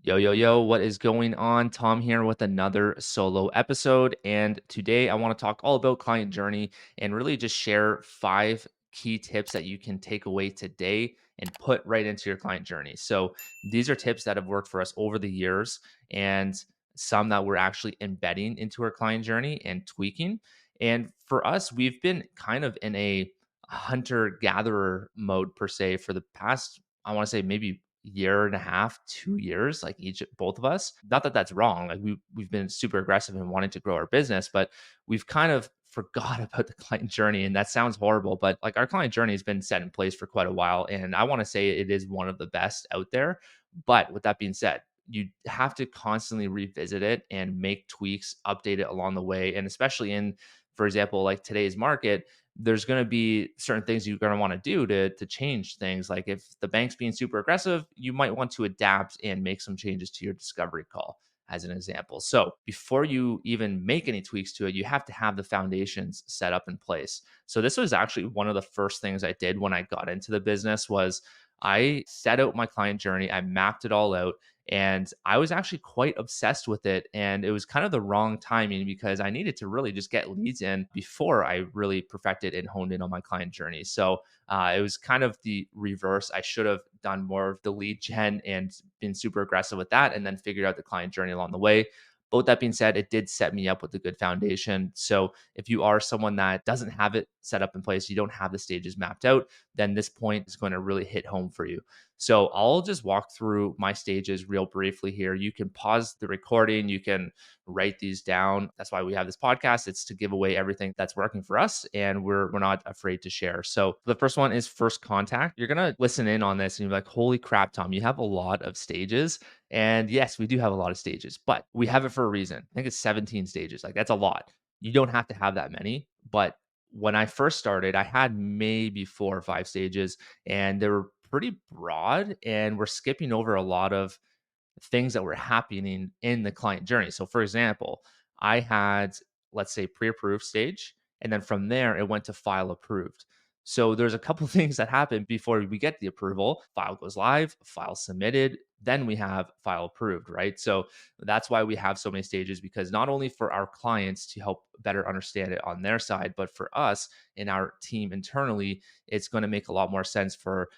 Yo, yo, yo, what is going on? Tom here with another solo episode. And today I want to talk all about client journey and really just share 5 key tips that you can take away today and put right into your client journey. So these are tips that have worked for us over the years and some that we're actually embedding into our client journey and tweaking. And for us, we've been kind of in a hunter gatherer mode per se for the past, I want to say maybe year and a half, 2 years, like each both of us. Not that that's wrong. Like we've been super aggressive in wanting to grow our business, but we've kind of forgot about the client journey. And that sounds horrible, but like our client journey has been set in place for quite a while. And I want to say it is one of the best out there. But with that being said, you have to constantly revisit it and make tweaks, update it along the way. And especially in, for example, like today's market, there's going to be certain things you're going to want to do to change things. Like if the bank's being super aggressive, you might want to adapt and make some changes to your discovery call, as an example. So before you even make any tweaks to it, you have to have the foundations set up in place. So this was actually one of the first things I did when I got into the business was I set out my client journey, I mapped it all out, and I was actually quite obsessed with it. And it was kind of the wrong timing because I needed to really just get leads in before I really perfected and honed in on my client journey. So it was kind of the reverse. I should have done more of the lead gen and been super aggressive with that and then figured out the client journey along the way. But with that being said, it did set me up with a good foundation. So if you are someone that doesn't have it set up in place, you don't have the stages mapped out, then this point is going to really hit home for you. So I'll just walk through my stages real briefly here. You can pause the recording, you can write these down. That's why we have this podcast. It's to give away everything that's working for us and we're not afraid to share. So the first one is first contact. You're going to listen in on this and you're like, "Holy crap, Tom, you have a lot of stages." And yes, we do have a lot of stages, but we have it for a reason. I think it's 17 stages. Like that's a lot. You don't have to have that many, but when I first started, I had maybe 4 or 5 stages and they were pretty broad and we're skipping over a lot of things that were happening in the client journey. So, for example, I had, let's say, pre approved stage, and then from there, it went to file approved. So, there's a couple things that happen before we get the approval. File goes live, file submitted, then we have file approved, right? So, that's why we have so many stages because not only for our clients to help better understand it on their side, but for us in our team internally, it's going to make a lot more sense for,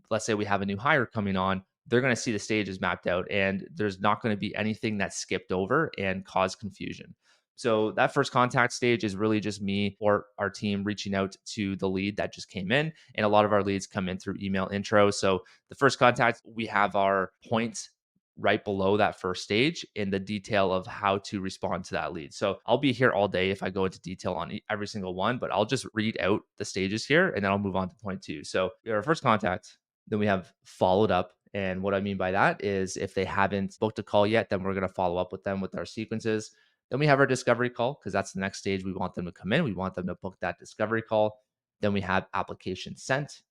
let's say we have a new hire coming on, they're going to see the stages mapped out and there's not going to be anything that's skipped over and cause confusion. So that first contact stage is really just me or our team reaching out to the lead that just came in. And a lot of our leads come in through email intro. So the first contact, we have our points right below that first stage in the detail of how to respond to that lead. So I'll be here all day if I go into detail on every single one, but I'll just read out the stages here and then I'll move on to point two. So our first contact, then we have followed up. And what I mean by that is if they haven't booked a call yet, then we're going to follow up with them with our sequences. Then we have our discovery call because that's the next stage. We want them to come in. We want them to book that discovery call. Then we have application sent,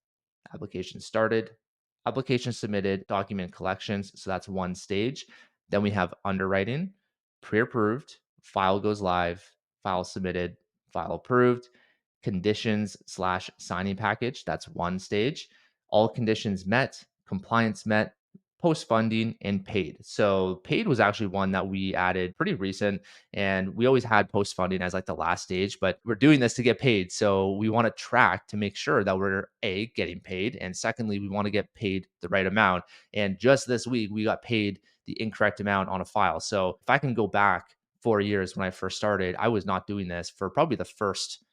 application started, application submitted, document collections. So that's one stage. Then we have underwriting, pre approved, file goes live, file submitted, file approved, conditions slash signing package. That's one stage. All conditions met, compliance met, post funding, and paid. So paid was actually one that we added pretty recent. And we always had post funding as like the last stage, but we're doing this to get paid. So we want to track to make sure that we're A, getting paid. And secondly, we want to get paid the right amount. And just this week, we got paid the incorrect amount on a file. So if I can go back 4 years when I first started, I was not doing this for probably the first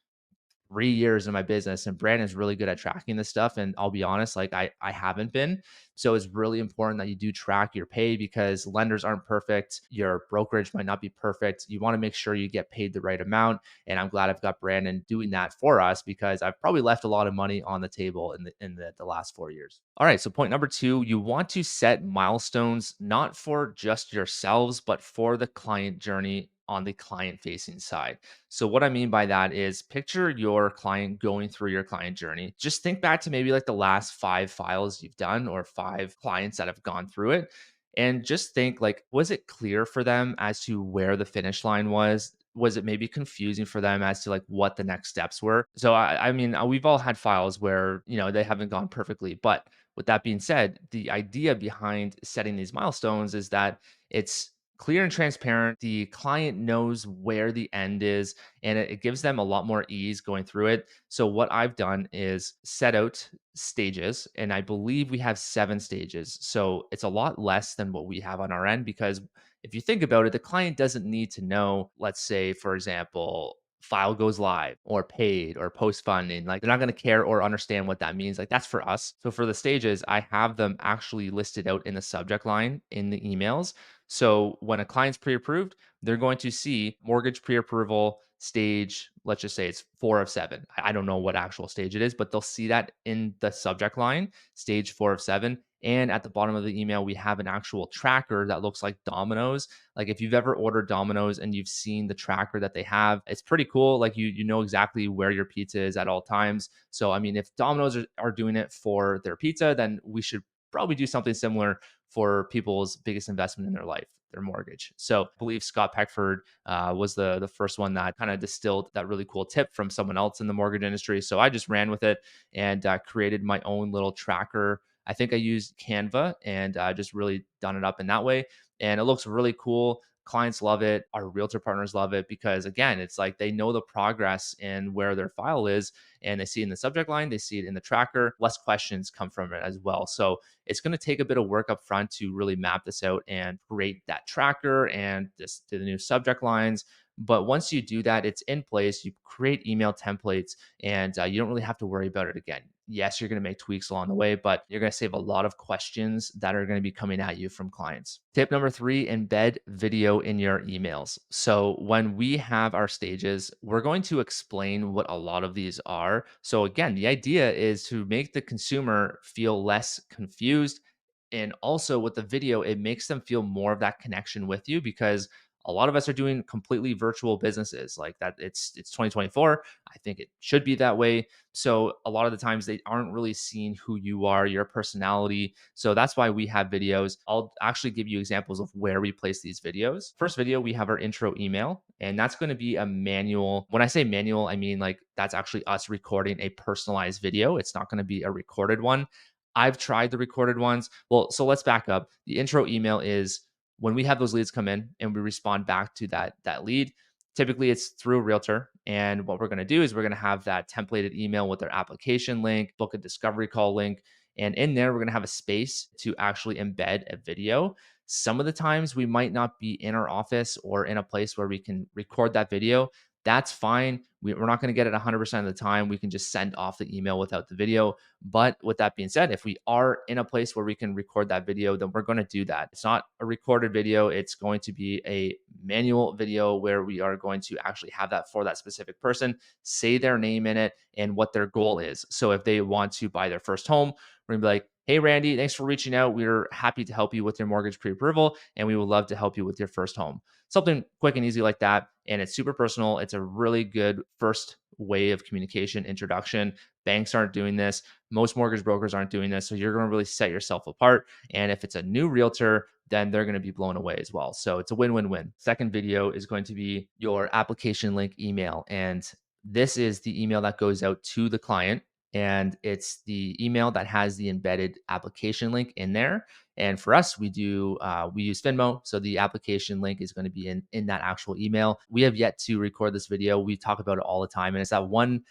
3 years in my business, and Brandon's really good at tracking this stuff. And I'll be honest, like I haven't been. So it's really important that you do track your pay because lenders aren't perfect. Your brokerage might not be perfect. You want to make sure you get paid the right amount. And I'm glad I've got Brandon doing that for us because I've probably left a lot of money on the table in the last 4 years. All right. So point number two, you want to set milestones not for just yourselves, but for the client journey on the client facing side. So what I mean by that is picture your client going through your client journey. Just think back to maybe like the last 5 files you've done or 5 clients that have gone through it. And just think like, was it clear for them as to where the finish line was? was it maybe confusing for them as to like what the next steps were? So I mean, we've all had files where, they haven't gone perfectly. But with that being said, the idea behind setting these milestones is that it's clear and transparent. The client knows where the end is, and it gives them a lot more ease going through it. So what I've done is set out stages, and I believe we have 7 stages. So it's a lot less than what we have on our end, because if you think about it, the client doesn't need to know, let's say, for example, file goes live or paid or post funding. Like, they're not going to care or understand what that means. Like, that's for us. So for the stages, I have them actually listed out in the subject line in the emails. So when a client's pre-approved, they're going to see mortgage pre-approval stage. Let's just say it's 4 of 7. I don't know what actual stage it is, but they'll see that in the subject line, stage 4 of 7. And at the bottom of the email, we have an actual tracker that looks like dominoes. Like, if you've ever ordered Domino's and you've seen the tracker that they have, it's pretty cool. Like, you know exactly where your pizza is at all times. So I mean, if Domino's are doing it for their pizza, then we should probably do something similar for people's biggest investment in their life, their mortgage. So I believe Scott Peckford was the first one that kind of distilled that really cool tip from someone else in the mortgage industry. So I just ran with it and created my own little tracker. I think I used Canva and just really done it up in that way. And it looks really cool. Clients love it. Our realtor partners love it because, again, it's like they know the progress and where their file is, and they see it in the subject line, they see it in the tracker. Less questions come from it as well. So it's going to take a bit of work up front to really map this out and create that tracker and this the new subject lines. But once you do that, it's in place. You create email templates, and you don't really have to worry about it again. Yes, you're going to make tweaks along the way, but you're going to save a lot of questions that are going to be coming at you from clients. Tip number 3, embed video in your emails. So when we have our stages, we're going to explain what a lot of these are. So again, the idea is to make the consumer feel less confused. And also with the video, it makes them feel more of that connection with you, because a lot of us are doing completely virtual businesses like that. It's 2024. I think it should be that way. So a lot of the times they aren't really seeing who you are, your personality. So that's why we have videos. I'll actually give you examples of where we place these videos. First video, we have our intro email, and that's going to be a manual. When I say manual, I mean like that's actually us recording a personalized video. It's not going to be a recorded one. I've tried the recorded ones. Well, so let's back up. The intro email is when we have those leads come in and we respond back to that lead. Typically it's through a realtor, and what we're going to do is we're going to have that templated email with their application link, book a discovery call link, and in there we're going to have a space to actually embed a video. Some of the times we might not be in our office or in a place where we can record that video. That's fine. We're not going to get it 100% of the time. We can just send off the email without the video. But with that being said, if we are in a place where we can record that video, then we're going to do that. It's not a recorded video. It's going to be a manual video where we are going to actually have that for that specific person, say their name in it and what their goal is. So if they want to buy their first home, we're going to be like, hey, Randy, thanks for reaching out. We're happy to help you with your mortgage pre approval, and we would love to help you with your first home. Something quick and easy like that. And it's super personal. It's a really good first way of communication introduction. Banks aren't doing this. Most mortgage brokers aren't doing this. So you're going to really set yourself apart. And if it's a new realtor, then they're going to be blown away as well. So it's a win win win. Second video is going to be your application link email. And this is the email that goes out to the client. And it's the email that has the embedded application link in there. And for us, we use Finmo, so the application link is going to be in that actual email. We have yet to record this video. We talk about it all the time, and it's that one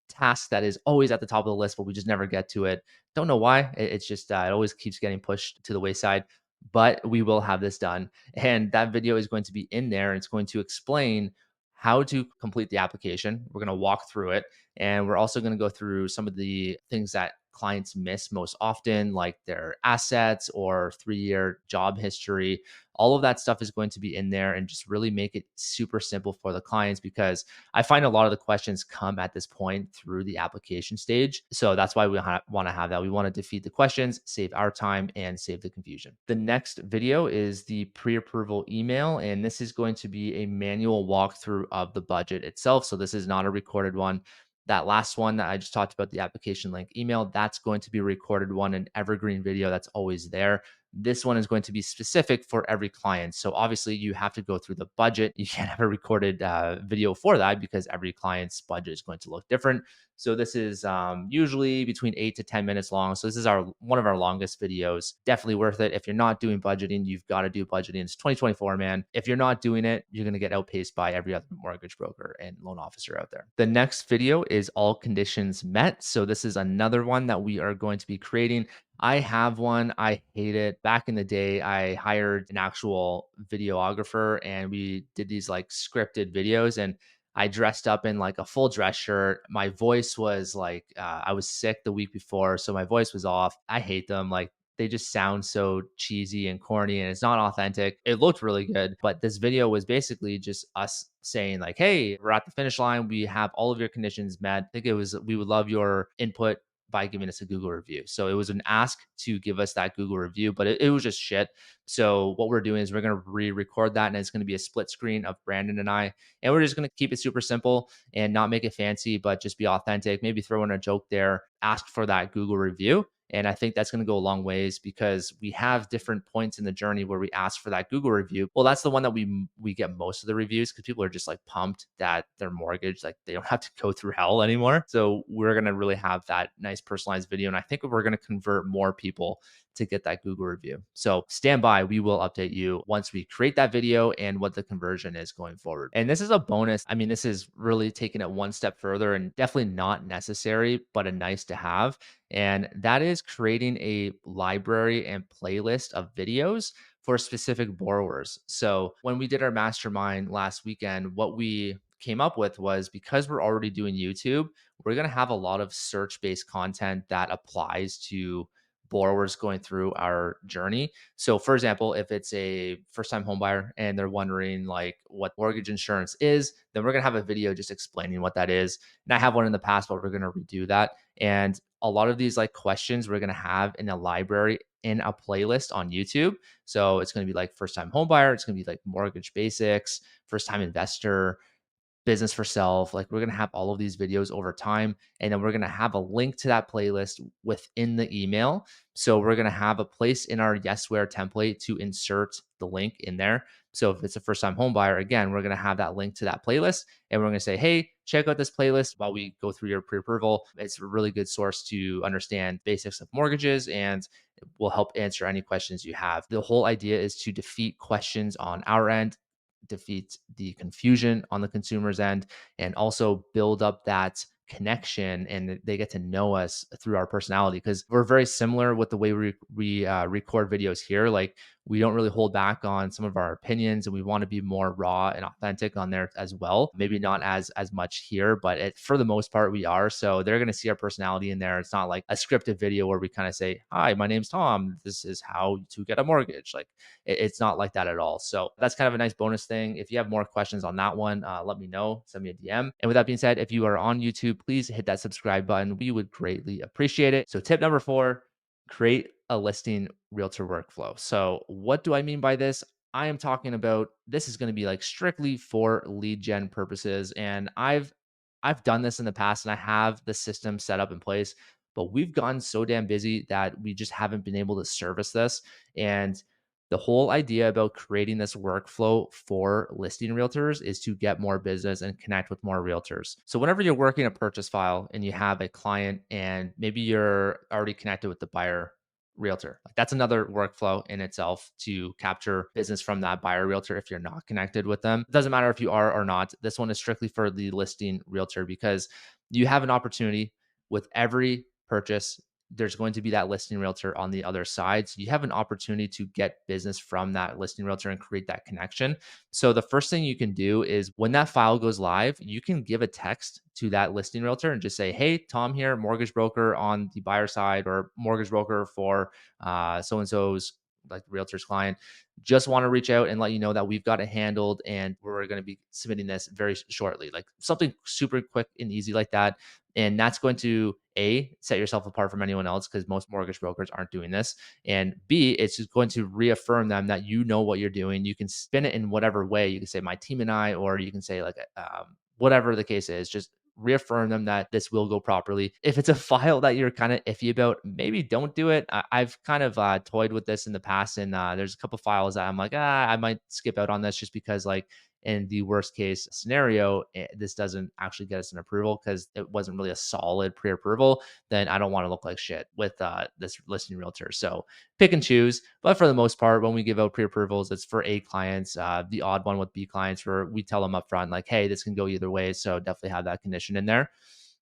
task that is always at the top of the list, but we just never get to it. Don't know why. It's just it always keeps getting pushed to the wayside. But we will have this done, and that video is going to be in there. And it's going to explain how to complete the application. We're going to walk through it, and we're also going to go through some of the things that clients miss most often, like their assets or 3-year job history. All of that stuff is going to be in there, and just really make it super simple for the clients, because I find a lot of the questions come at this point through the application stage. So that's why we want to have that. We want to defeat the questions, save our time, and save the confusion. The next video is the pre-approval email, and this is going to be a manual walkthrough of the budget itself. So this is not a recorded one. That last one that I just talked about, the application link email, that's going to be a recorded one, an evergreen video that's always there. This one is going to be specific for every client. So obviously, you have to go through the budget. You can't have a recorded video for that because every client's budget is going to look different. So this is usually between 8 to 10 minutes long. So this is our one of our longest videos. Definitely worth it. If you're not doing budgeting, you've got to do budgeting. It's 2024, man. If you're not doing it, you're going to get outpaced by every other mortgage broker and loan officer out there. The next video is all conditions met. So this is another one that we are going to be creating. I have one. I hate it. Back in the day, I hired an actual videographer and we did these like scripted videos, and I dressed up in like a full dress shirt. My voice was like, I was sick the week before. So my voice was off. I hate them. Like, they just sound so cheesy and corny and it's not authentic. It looked really good, but this video was basically just us saying like, "Hey, we're at the finish line. We have all of your conditions met. I think it was we would love your input by giving us a Google review." So it was an ask to give us that Google review, but it was just shit. So what we're doing is we're going to re-record that, and it's going to be a split screen of Brandon and I, and we're just going to keep it super simple and not make it fancy, but just be authentic. Maybe throw in a joke there, ask for that Google review. And I think that's going to go a long ways because we have different points in the journey where we ask for that Google review. Well, that's the one that we get most of the reviews because people are just like pumped that their mortgage, like they don't have to go through hell anymore. So we're going to really have that nice personalized video. And I think we're going to convert more people to get that Google review. So stand by. We will update you once we create that video and what the conversion is going forward. And this is a bonus. I mean, this is really taking it one step further and definitely not necessary, but a nice to have. And that is creating a library and playlist of videos for specific borrowers. So when we did our mastermind last weekend, what we came up with was because we're already doing YouTube, we're going to have a lot of search based content that applies to borrowers going through our journey. So for example, if it's a first time homebuyer and they're wondering like what mortgage insurance is, then we're going to have a video just explaining what that is. And I have one in the past, but we're going to redo that. And a lot of these like questions we're going to have in a library in a playlist on YouTube. So it's going to be like first time homebuyer, it's going to be like mortgage basics, first time investor, business for self. Like we're going to have all of these videos over time. And then we're going to have a link to that playlist within the email. So we're going to have a place in our Yesware template to insert the link in there. So if it's a first time home buyer, again, we're going to have that link to that playlist. And we're going to say, "Hey, check out this playlist while we go through your pre-approval." It's a really good source to understand basics of mortgages and will help answer any questions you have. The whole idea is to defeat questions on our end, defeat the confusion on the consumer's end, and also build up that connection, and they get to know us through our personality because we're very similar with the way we record videos here. Like we don't really hold back on some of our opinions, and we want to be more raw and authentic on there as well. Maybe not as much here, but for the most part we are. So they're going to see our personality in there. It's not like a scripted video where we kind of say, "Hi, my name's Tom, this is how to get a mortgage." Like it's not like that at all. So that's kind of a nice bonus thing. If you have more questions on that one, let me know. Send me a DM. And with that being said, if you are on YouTube, please hit that subscribe button. We would greatly appreciate it. So tip number 4, create a listing realtor workflow. So what do I mean by this? I am talking about this is going to be like strictly for lead gen purposes. And I've done this in the past and I have the system set up in place, but we've gotten so damn busy that we just haven't been able to service this. And the whole idea about creating this workflow for listing realtors is to get more business and connect with more realtors. So whenever you're working a purchase file and you have a client and maybe you're already connected with the buyer realtor, like that's another workflow in itself to capture business from that buyer realtor if you're not connected with them. It doesn't matter if you are or not. This one is strictly for the listing realtor because you have an opportunity with every purchase. There's going to be that listing realtor on the other side. So you have an opportunity to get business from that listing realtor and create that connection. So the first thing you can do is when that file goes live, you can give a text to that listing realtor and just say, "Hey, Tom here, mortgage broker on the buyer side or mortgage broker for so-and-so's like the realtor's client. Just want to reach out and let you know that we've got it handled and we're going to be submitting this very shortly." Like something super quick and easy like that. And that's going to set yourself apart from anyone else because most mortgage brokers aren't doing this. And B, it's just going to reaffirm them that you know what you're doing. You can spin it in whatever way. You can say "my team and I," or you can say like whatever the case is, just reaffirm them that this will go properly. If it's a file that you're kind of iffy about, maybe don't do it. I've kind of toyed with this in the past, and there's a couple files that I'm like, I might skip out on this just because, like, in the worst case scenario, this doesn't actually get us an approval because it wasn't really a solid pre-approval. Then I don't want to look like shit with this listing realtor. So pick and choose. But for the most part, when we give out pre-approvals, it's for A clients. The odd one with B clients, where we tell them up front, like, hey, this can go either way. So definitely have that condition in there.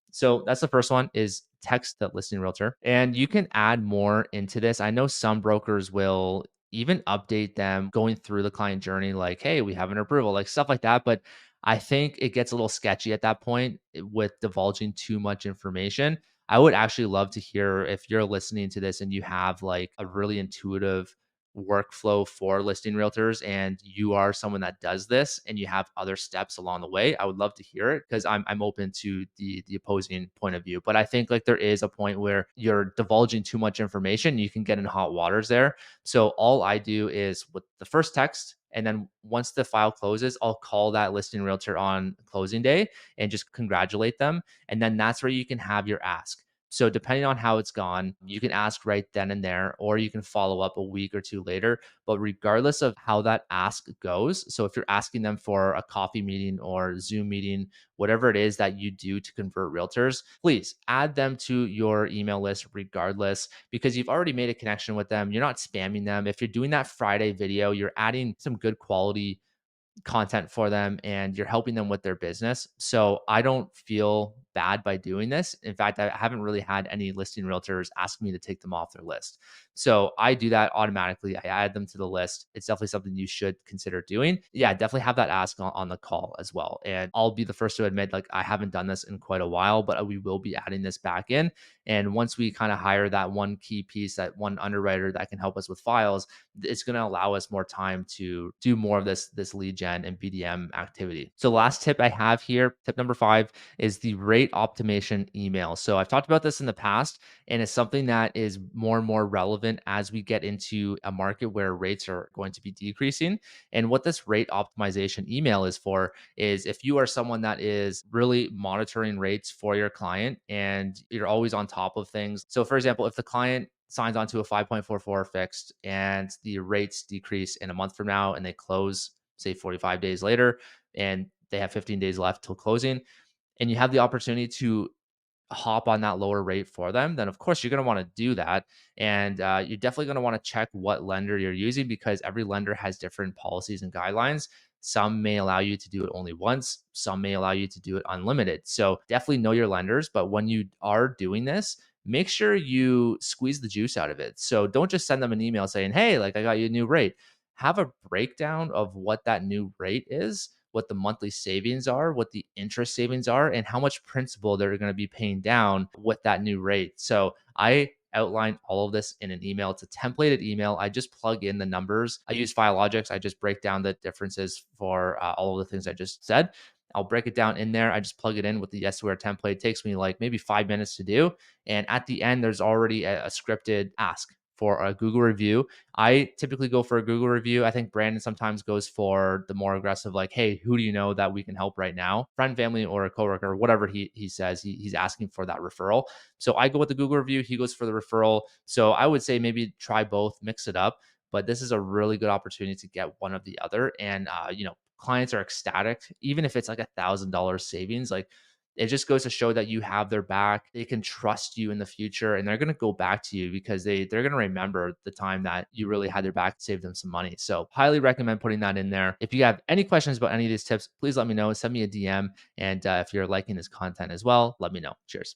So that's the first one, is text the listing realtor. And you can add more into this. I know some brokers will even update them going through the client journey, like, hey, we have an approval, like stuff like that. But I think it gets a little sketchy at that point with divulging too much information. I would actually love to hear if you're listening to this and you have like a really intuitive workflow for listing realtors and you are someone that does this and you have other steps along the way. I would love to hear it because I'm open to the opposing point of view. But I think like there is a point where you're divulging too much information, you can get in hot waters there. So all I do is with the first text, and then once the file closes, I'll call that listing realtor on closing day and just congratulate them. And then that's where you can have your ask. So depending on how it's gone, you can ask right then and there, or you can follow up a week or two later. But regardless of how that ask goes, so if you're asking them for a coffee meeting or Zoom meeting, whatever it is that you do to convert realtors, please add them to your email list regardless, because you've already made a connection with them. You're not spamming them. If you're doing that Friday video, you're adding some good quality content for them and you're helping them with their business. So I don't feel bad by doing this. In fact, I haven't really had any listing realtors ask me to take them off their list. So I do that automatically. I add them to the list. It's definitely something you should consider doing. Yeah, definitely have that ask on the call as well. And I'll be the first to admit, like, I haven't done this in quite a while, but we will be adding this back in. And once we kind of hire that one key piece, that one underwriter that can help us with files, it's going to allow us more time to do more of this lead gen and BDM activity. So last tip I have here, tip number 5, is the rate optimization email. So I've talked about this in the past, and it's something that is more and more relevant as we get into a market where rates are going to be decreasing. And what this rate optimization email is for is if you are someone that is really monitoring rates for your client and you're always on top of things. So for example, if the client signs on to a 5.44 fixed and the rates decrease in a month from now and they close, say, 45 days later, and they have 15 days left till closing, and you have the opportunity to hop on that lower rate for them, then of course you're going to want to do that. And you're definitely going to want to check what lender you're using, because every lender has different policies and guidelines. Some may allow you to do it only once, some may allow you to do it unlimited. So definitely know your lenders. But when you are doing this, make sure you squeeze the juice out of it. So don't just send them an email saying, hey, like, I got you a new rate. Have a breakdown of what that new rate is, what the monthly savings are, what the interest savings are, and how much principal they're going to be paying down with that new rate. So I outline all of this in an email. It's a templated email. I just plug in the numbers. I use FileLogix. I just break down the differences for all of the things I just said. I'll break it down in there. I just plug it in with the yes swear template. It takes me like maybe 5 minutes to do. And at the end, there's already a scripted ask for a Google review. I typically go for a Google review. I think Brandon sometimes goes for the more aggressive, like, hey, who do you know that we can help right now? Friend, family, or a coworker, or whatever he says. He's asking for that referral. So I go with the Google review. He goes for the referral. So I would say maybe try both, mix it up. But this is a really good opportunity to get one of the other. And clients are ecstatic, even if it's like $1,000 savings. Like, it just goes to show that you have their back. They can trust you in the future, and they're going to go back to you because they're going to remember the time that you really had their back, save them some money. So highly recommend putting that in there. If you have any questions about any of these tips, please let me know. Send me a DM. And if you're liking this content as well, let me know. Cheers.